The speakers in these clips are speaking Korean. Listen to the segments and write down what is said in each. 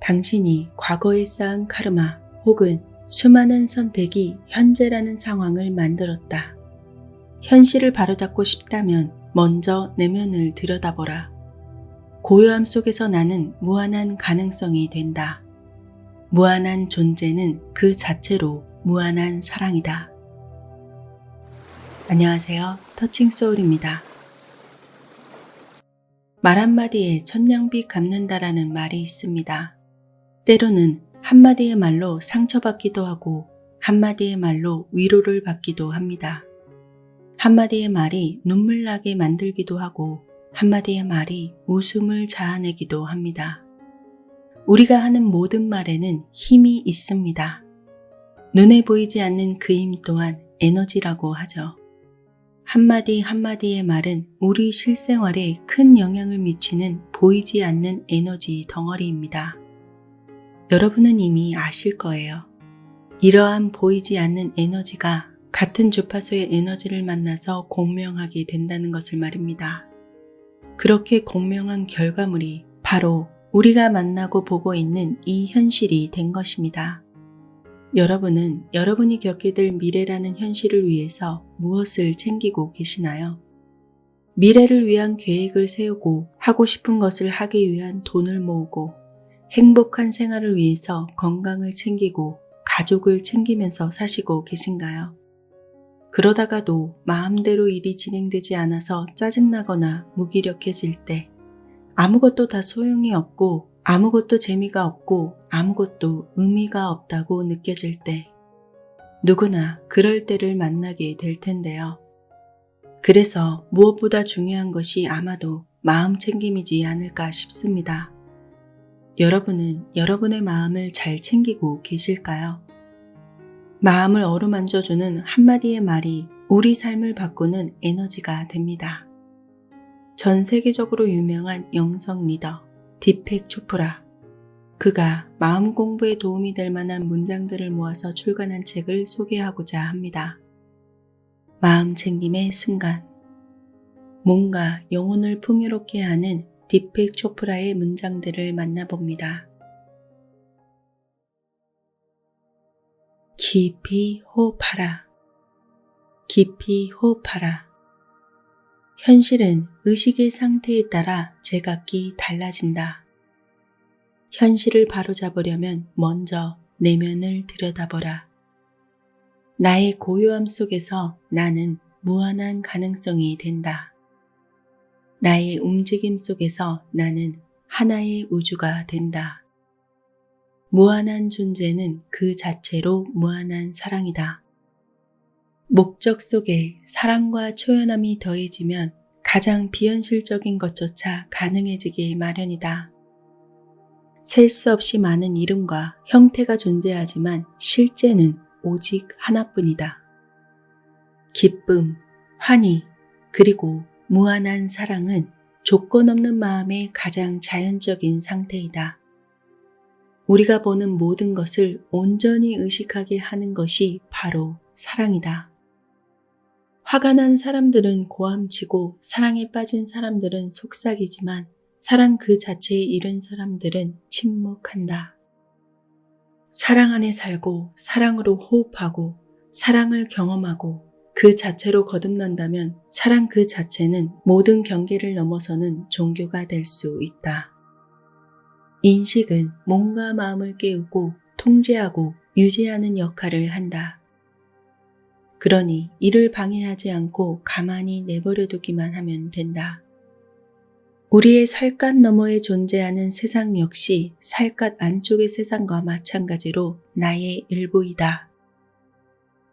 당신이 과거에 쌓은 카르마 혹은 수많은 선택이 현재라는 상황을 만들었다. 현실을 바로잡고 싶다면 먼저 내면을 들여다보라. 고요함 속에서 나는 무한한 가능성이 된다. 무한한 존재는 그 자체로 무한한 사랑이다. 안녕하세요. 터칭소울입니다. 말 한마디에 천냥비 갚는다라는 말이 있습니다. 때로는 한마디의 말로 상처받기도 하고 한마디의 말로 위로를 받기도 합니다. 한마디의 말이 눈물 나게 만들기도 하고 한마디의 말이 웃음을 자아내기도 합니다. 우리가 하는 모든 말에는 힘이 있습니다. 눈에 보이지 않는 그 힘 또한 에너지라고 하죠. 한마디 한마디의 말은 우리 실생활에 큰 영향을 미치는 보이지 않는 에너지 덩어리입니다. 여러분은 이미 아실 거예요. 이러한 보이지 않는 에너지가 같은 주파수의 에너지를 만나서 공명하게 된다는 것을 말입니다. 그렇게 공명한 결과물이 바로 우리가 만나고 보고 있는 이 현실이 된 것입니다. 여러분은 여러분이 겪게 될 미래라는 현실을 위해서 무엇을 챙기고 계시나요? 미래를 위한 계획을 세우고 하고 싶은 것을 하기 위한 돈을 모으고 행복한 생활을 위해서 건강을 챙기고 가족을 챙기면서 사시고 계신가요? 그러다가도 마음대로 일이 진행되지 않아서 짜증나거나 무기력해질 때 아무것도 다 소용이 없고 아무것도 재미가 없고 아무것도 의미가 없다고 느껴질 때 누구나 그럴 때를 만나게 될 텐데요. 그래서 무엇보다 중요한 것이 아마도 마음 챙김이지 않을까 싶습니다. 여러분은 여러분의 마음을 잘 챙기고 계실까요? 마음을 어루만져주는 한마디의 말이 우리 삶을 바꾸는 에너지가 됩니다. 전 세계적으로 유명한 영성 리더 디펙 초프라. 그가 마음 공부에 도움이 될 만한 문장들을 모아서 출간한 책을 소개하고자 합니다. 마음 챙김의 순간. 몸과 영혼을 풍요롭게 하는 디펙 초프라의 문장들을 만나봅니다. 깊이 호흡하라. 깊이 호흡하라. 현실은 의식의 상태에 따라 제각기 달라진다. 현실을 바로잡으려면 먼저 내면을 들여다보라. 나의 고요함 속에서 나는 무한한 가능성이 된다. 나의 움직임 속에서 나는 하나의 우주가 된다. 무한한 존재는 그 자체로 무한한 사랑이다. 목적 속에 사랑과 초연함이 더해지면 가장 비현실적인 것조차 가능해지기 마련이다. 셀 수 없이 많은 이름과 형태가 존재하지만 실제는 오직 하나뿐이다. 기쁨, 환희, 그리고 무한한 사랑은 조건 없는 마음의 가장 자연적인 상태이다. 우리가 보는 모든 것을 온전히 의식하게 하는 것이 바로 사랑이다. 화가 난 사람들은 고함치고 사랑에 빠진 사람들은 속삭이지만 사랑 그 자체에 이른 사람들은 침묵한다. 사랑 안에 살고 사랑으로 호흡하고 사랑을 경험하고 그 자체로 거듭난다면 사랑 그 자체는 모든 경계를 넘어서는 종교가 될 수 있다. 인식은 몸과 마음을 깨우고 통제하고 유지하는 역할을 한다. 그러니 이를 방해하지 않고 가만히 내버려두기만 하면 된다. 우리의 살갗 너머에 존재하는 세상 역시 살갗 안쪽의 세상과 마찬가지로 나의 일부이다.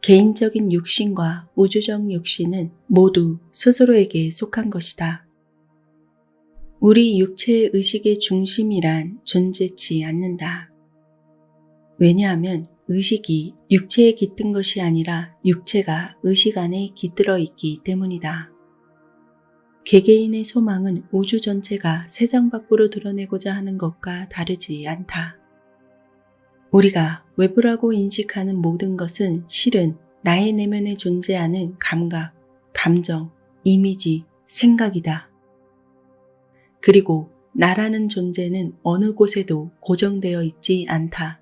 개인적인 육신과 우주적 육신은 모두 스스로에게 속한 것이다. 우리 육체의 의식의 중심이란 존재치 않는다. 왜냐하면 의식이 육체에 깃든 것이 아니라 육체가 의식 안에 깃들어 있기 때문이다. 개개인의 소망은 우주 전체가 세상 밖으로 드러내고자 하는 것과 다르지 않다. 우리가 외부라고 인식하는 모든 것은 실은 나의 내면에 존재하는 감각, 감정, 이미지, 생각이다. 그리고 나라는 존재는 어느 곳에도 고정되어 있지 않다.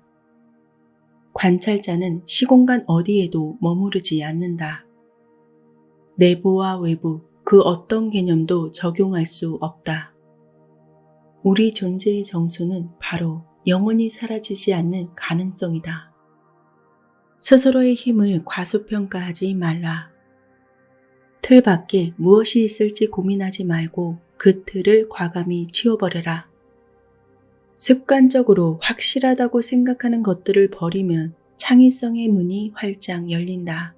관찰자는 시공간 어디에도 머무르지 않는다. 내부와 외부, 그 어떤 개념도 적용할 수 없다. 우리 존재의 정수는 바로 영원히 사라지지 않는 가능성이다. 스스로의 힘을 과소평가하지 말라. 틀 밖에 무엇이 있을지 고민하지 말고 그 틀을 과감히 치워버려라. 습관적으로 확실하다고 생각하는 것들을 버리면 창의성의 문이 활짝 열린다.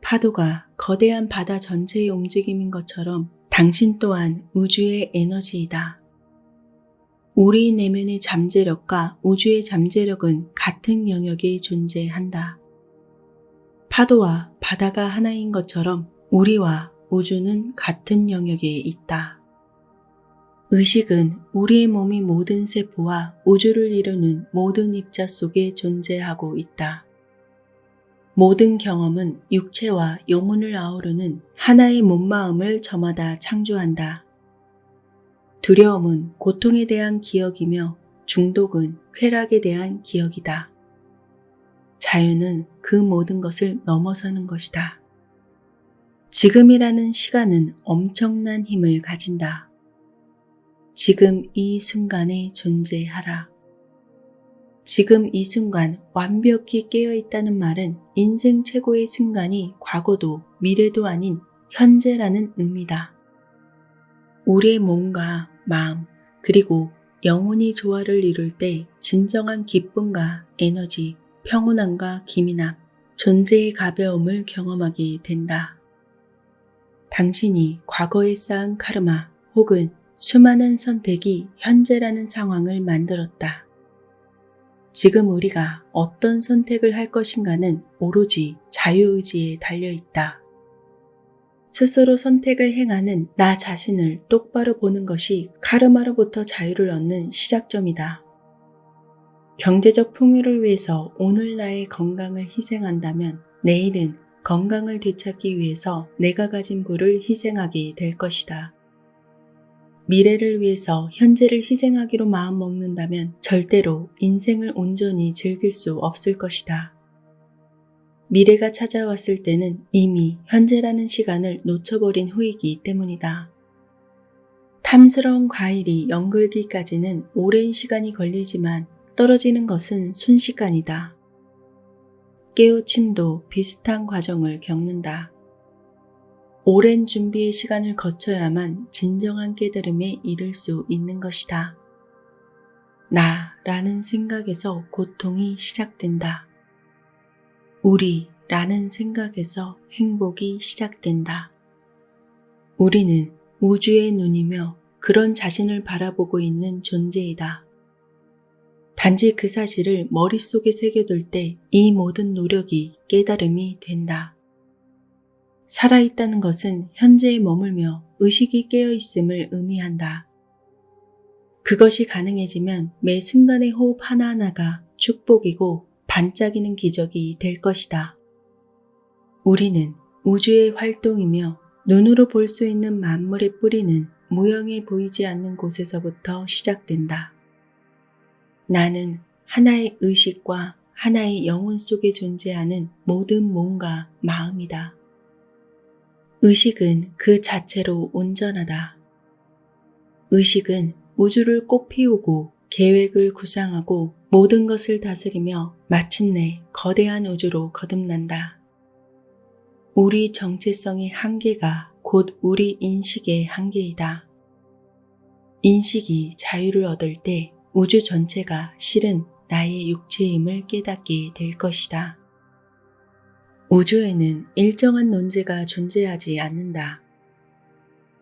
파도가 거대한 바다 전체의 움직임인 것처럼 당신 또한 우주의 에너지이다. 우리 내면의 잠재력과 우주의 잠재력은 같은 영역에 존재한다. 파도와 바다가 하나인 것처럼 우리와 우주는 같은 영역에 있다. 의식은 우리의 몸의 모든 세포와 우주를 이루는 모든 입자 속에 존재하고 있다. 모든 경험은 육체와 영혼을 아우르는 하나의 몸마음을 저마다 창조한다. 두려움은 고통에 대한 기억이며 중독은 쾌락에 대한 기억이다. 자유는 그 모든 것을 넘어서는 것이다. 지금이라는 시간은 엄청난 힘을 가진다. 지금 이 순간에 존재하라. 지금 이 순간 완벽히 깨어있다는 말은 인생 최고의 순간이 과거도 미래도 아닌 현재라는 의미다. 우리의 몸과 마음 그리고 영혼이 조화를 이룰 때 진정한 기쁨과 에너지, 평온함과 기민함, 존재의 가벼움을 경험하게 된다. 당신이 과거에 쌓은 카르마 혹은 수많은 선택이 현재라는 상황을 만들었다. 지금 우리가 어떤 선택을 할 것인가는 오로지 자유의지에 달려있다. 스스로 선택을 행하는 나 자신을 똑바로 보는 것이 카르마로부터 자유를 얻는 시작점이다. 경제적 풍요를 위해서 오늘 나의 건강을 희생한다면 내일은 건강을 되찾기 위해서 내가 가진 부를 희생하게 될 것이다. 미래를 위해서 현재를 희생하기로 마음먹는다면 절대로 인생을 온전히 즐길 수 없을 것이다. 미래가 찾아왔을 때는 이미 현재라는 시간을 놓쳐버린 후이기 때문이다. 탐스러운 과일이 연글기까지는 오랜 시간이 걸리지만 떨어지는 것은 순식간이다. 깨우침도 비슷한 과정을 겪는다. 오랜 준비의 시간을 거쳐야만 진정한 깨달음에 이를 수 있는 것이다. 나라는 생각에서 고통이 시작된다. 우리라는 생각에서 행복이 시작된다. 우리는 우주의 눈이며 그런 자신을 바라보고 있는 존재이다. 단지 그 사실을 머릿속에 새겨둘 때 이 모든 노력이 깨달음이 된다. 살아있다는 것은 현재에 머물며 의식이 깨어있음을 의미한다. 그것이 가능해지면 매 순간의 호흡 하나하나가 축복이고 반짝이는 기적이 될 것이다. 우리는 우주의 활동이며 눈으로 볼 수 있는 만물의 뿌리는 무형해 보이지 않는 곳에서부터 시작된다. 나는 하나의 의식과 하나의 영혼 속에 존재하는 모든 몸과 마음이다. 의식은 그 자체로 온전하다. 의식은 우주를 꽃피우고 계획을 구상하고 모든 것을 다스리며 마침내 거대한 우주로 거듭난다. 우리 정체성의 한계가 곧 우리 인식의 한계이다. 인식이 자유를 얻을 때 우주 전체가 실은 나의 육체임을 깨닫게 될 것이다. 우주에는 일정한 논제가 존재하지 않는다.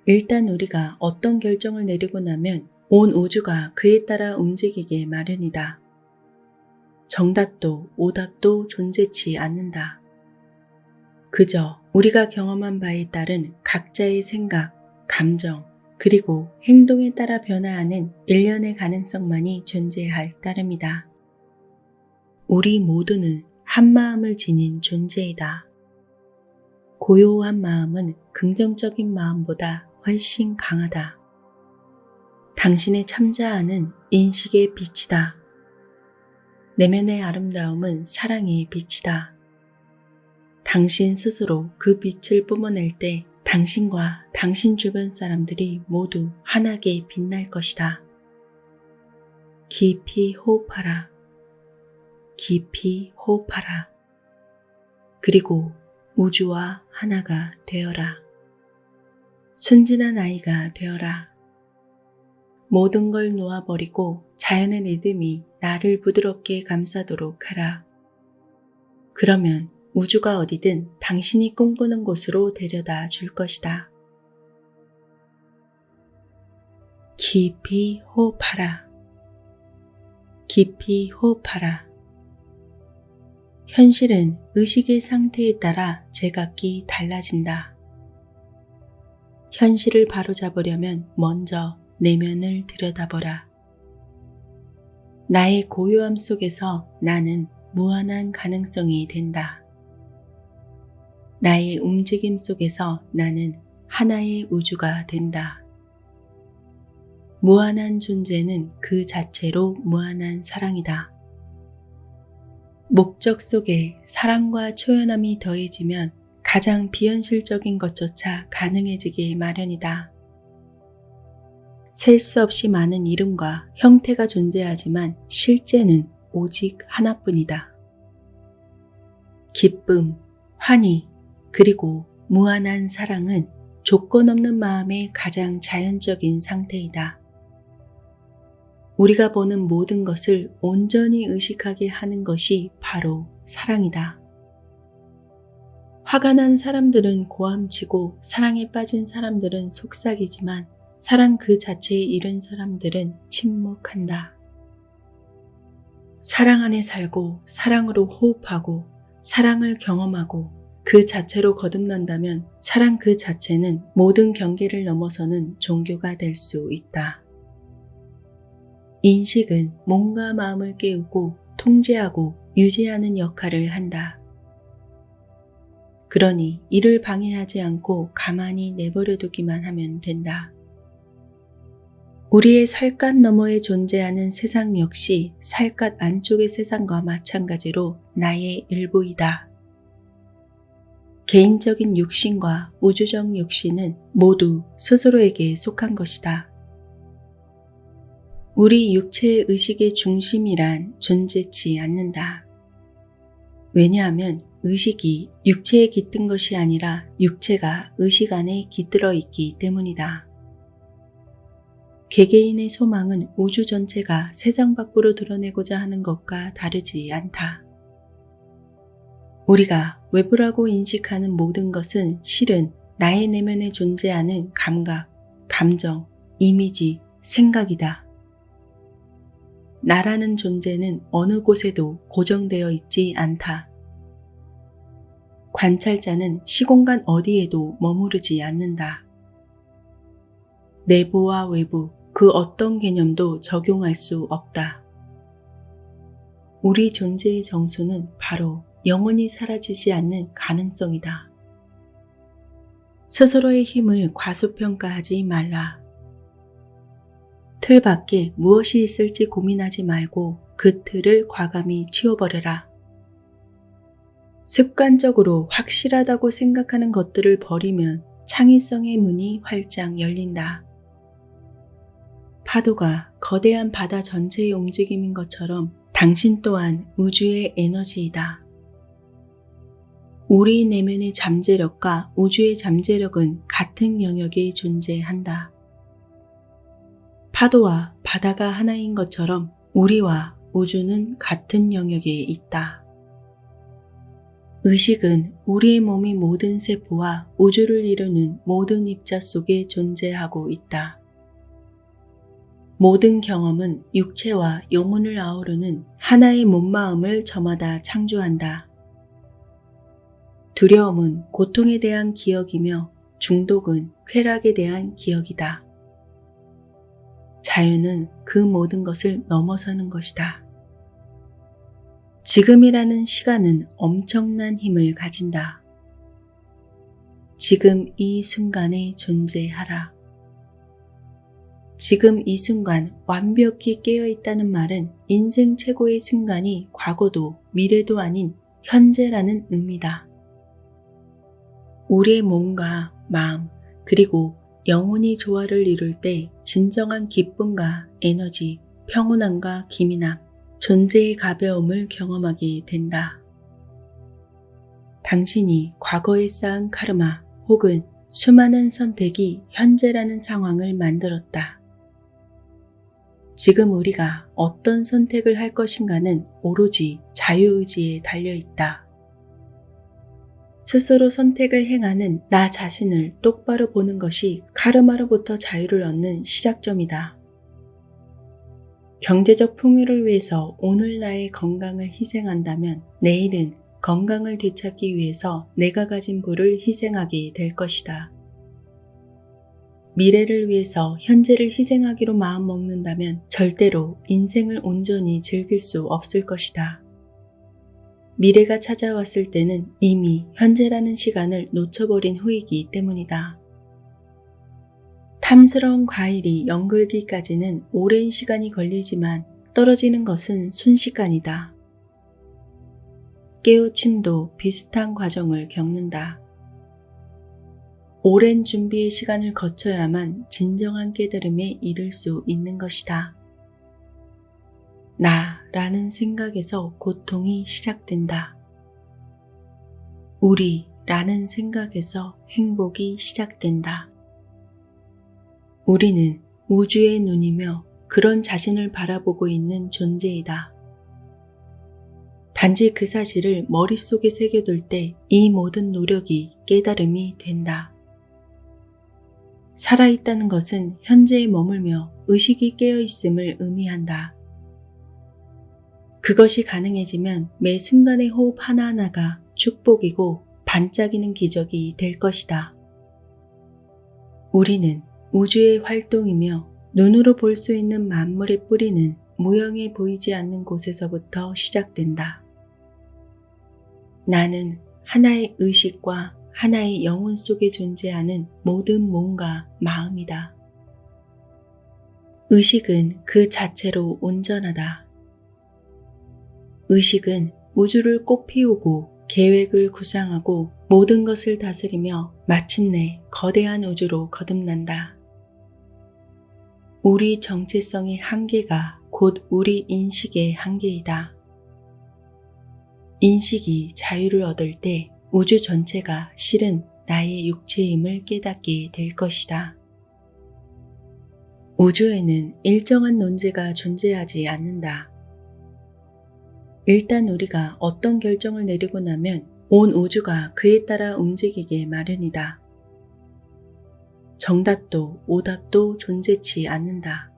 일단 우리가 어떤 결정을 내리고 나면 온 우주가 그에 따라 움직이게 마련이다. 정답도 오답도 존재치 않는다. 그저 우리가 경험한 바에 따른 각자의 생각, 감정, 그리고 행동에 따라 변화하는 일련의 가능성만이 존재할 따름이다. 우리 모두는 한 마음을 지닌 존재이다. 고요한 마음은 긍정적인 마음보다 훨씬 강하다. 당신의 참자아는 인식의 빛이다. 내면의 아름다움은 사랑의 빛이다. 당신 스스로 그 빛을 뿜어낼 때 당신과 당신 주변 사람들이 모두 환하게 빛날 것이다. 깊이 호흡하라. 깊이 호흡하라. 그리고 우주와 하나가 되어라. 순진한 아이가 되어라. 모든 걸 놓아버리고 자연의 리듬이 나를 부드럽게 감싸도록 하라. 그러면 우주가 어디든 당신이 꿈꾸는 곳으로 데려다 줄 것이다. 깊이 호흡하라. 깊이 호흡하라. 현실은 의식의 상태에 따라 제각기 달라진다. 현실을 바로잡으려면 먼저 내면을 들여다보라. 나의 고요함 속에서 나는 무한한 가능성이 된다. 나의 움직임 속에서 나는 하나의 우주가 된다. 무한한 존재는 그 자체로 무한한 사랑이다. 목적 속에 사랑과 초연함이 더해지면 가장 비현실적인 것조차 가능해지기 마련이다. 셀 수 없이 많은 이름과 형태가 존재하지만 실제는 오직 하나뿐이다. 기쁨, 환희, 그리고 무한한 사랑은 조건 없는 마음의 가장 자연적인 상태이다. 우리가 보는 모든 것을 온전히 의식하게 하는 것이 바로 사랑이다. 화가 난 사람들은 고함치고 사랑에 빠진 사람들은 속삭이지만 사랑 그 자체에 이른 사람들은 침묵한다. 사랑 안에 살고 사랑으로 호흡하고 사랑을 경험하고 그 자체로 거듭난다면 사랑 그 자체는 모든 경계를 넘어서는 종교가 될 수 있다. 인식은 몸과 마음을 깨우고 통제하고 유지하는 역할을 한다. 그러니 이를 방해하지 않고 가만히 내버려 두기만 하면 된다. 우리의 살갗 너머에 존재하는 세상 역시 살갗 안쪽의 세상과 마찬가지로 나의 일부이다. 개인적인 육신과 우주적 육신은 모두 스스로에게 속한 것이다. 우리 육체의 의식의 중심이란 존재치 않는다. 왜냐하면 의식이 육체에 깃든 것이 아니라 육체가 의식 안에 깃들어 있기 때문이다. 개개인의 소망은 우주 전체가 세상 밖으로 드러내고자 하는 것과 다르지 않다. 우리가 외부라고 인식하는 모든 것은 실은 나의 내면에 존재하는 감각, 감정, 이미지, 생각이다. 나라는 존재는 어느 곳에도 고정되어 있지 않다. 관찰자는 시공간 어디에도 머무르지 않는다. 내부와 외부, 그 어떤 개념도 적용할 수 없다. 우리 존재의 정수는 바로 영원히 사라지지 않는 가능성이다. 스스로의 힘을 과소평가하지 말라. 틀 밖에 무엇이 있을지 고민하지 말고 그 틀을 과감히 치워버려라. 습관적으로 확실하다고 생각하는 것들을 버리면 창의성의 문이 활짝 열린다. 파도가 거대한 바다 전체의 움직임인 것처럼 당신 또한 우주의 에너지이다. 우리 내면의 잠재력과 우주의 잠재력은 같은 영역에 존재한다. 파도와 바다가 하나인 것처럼 우리와 우주는 같은 영역에 있다. 의식은 우리의 몸이 모든 세포와 우주를 이루는 모든 입자 속에 존재하고 있다. 모든 경험은 육체와 영혼을 아우르는 하나의 몸마음을 저마다 창조한다. 두려움은 고통에 대한 기억이며 중독은 쾌락에 대한 기억이다. 자유는 그 모든 것을 넘어서는 것이다. 지금이라는 시간은 엄청난 힘을 가진다. 지금 이 순간에 존재하라. 지금 이 순간 완벽히 깨어있다는 말은 인생 최고의 순간이 과거도 미래도 아닌 현재라는 의미다. 우리의 몸과 마음 그리고 영혼이 조화를 이룰 때 진정한 기쁨과 에너지, 평온함과 기민함, 존재의 가벼움을 경험하게 된다. 당신이 과거에 쌓은 카르마 혹은 수많은 선택이 현재라는 상황을 만들었다. 지금 우리가 어떤 선택을 할 것인가는 오로지 자유의지에 달려있다. 스스로 선택을 행하는 나 자신을 똑바로 보는 것이 카르마로부터 자유를 얻는 시작점이다. 경제적 풍요를 위해서 오늘 나의 건강을 희생한다면 내일은 건강을 되찾기 위해서 내가 가진 부를 희생하게 될 것이다. 미래를 위해서 현재를 희생하기로 마음먹는다면 절대로 인생을 온전히 즐길 수 없을 것이다. 미래가 찾아왔을 때는 이미 현재라는 시간을 놓쳐버린 후이기 때문이다. 탐스러운 과일이 연글기까지는 오랜 시간이 걸리지만 떨어지는 것은 순식간이다. 깨우침도 비슷한 과정을 겪는다. 오랜 준비의 시간을 거쳐야만 진정한 깨달음에 이를 수 있는 것이다. 나라는 생각에서 고통이 시작된다. 우리라는 생각에서 행복이 시작된다. 우리는 우주의 눈이며 그런 자신을 바라보고 있는 존재이다. 단지 그 사실을 머릿속에 새겨둘 때 이 모든 노력이 깨달음이 된다. 살아있다는 것은 현재에 머물며 의식이 깨어있음을 의미한다. 그것이 가능해지면 매 순간의 호흡 하나하나가 축복이고 반짝이는 기적이 될 것이다. 우리는 우주의 활동이며 눈으로 볼 수 있는 만물의 뿌리는 무형해 보이지 않는 곳에서부터 시작된다. 나는 하나의 의식과 하나의 영혼 속에 존재하는 모든 몸과 마음이다. 의식은 그 자체로 온전하다. 의식은 우주를 꽃피우고 계획을 구상하고 모든 것을 다스리며 마침내 거대한 우주로 거듭난다. 우리 정체성의 한계가 곧 우리 인식의 한계이다. 인식이 자유를 얻을 때 우주 전체가 실은 나의 육체임을 깨닫게 될 것이다. 우주에는 일정한 논제가 존재하지 않는다. 일단 우리가 어떤 결정을 내리고 나면 온 우주가 그에 따라 움직이게 마련이다. 정답도 오답도 존재치 않는다.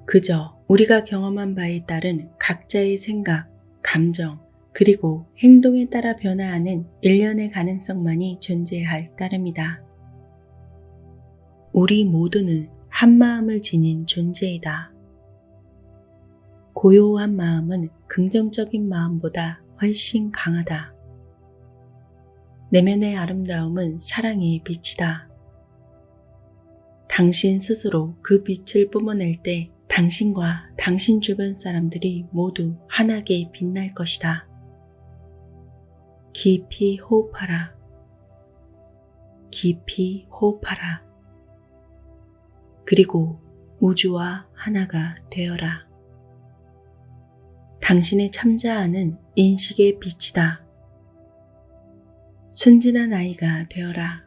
그저 우리가 경험한 바에 따른 각자의 생각, 감정, 그리고 행동에 따라 변화하는 일련의 가능성만이 존재할 따름이다. 우리 모두는 한 마음을 지닌 존재이다. 고요한 마음은 긍정적인 마음보다 훨씬 강하다. 내면의 아름다움은 사랑의 빛이다. 당신 스스로 그 빛을 뿜어낼 때 당신과 당신 주변 사람들이 모두 환하게 빛날 것이다. 깊이 호흡하라. 깊이 호흡하라. 그리고 우주와 하나가 되어라. 당신의 참자아는 인식의 빛이다. 순진한 아이가 되어라.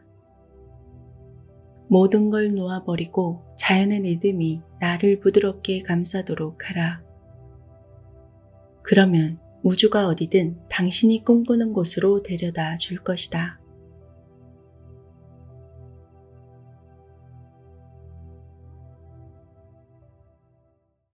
모든 걸 놓아버리고 자연의 리듬이 나를 부드럽게 감싸도록 하라. 그러면 우주가 어디든 당신이 꿈꾸는 곳으로 데려다 줄 것이다.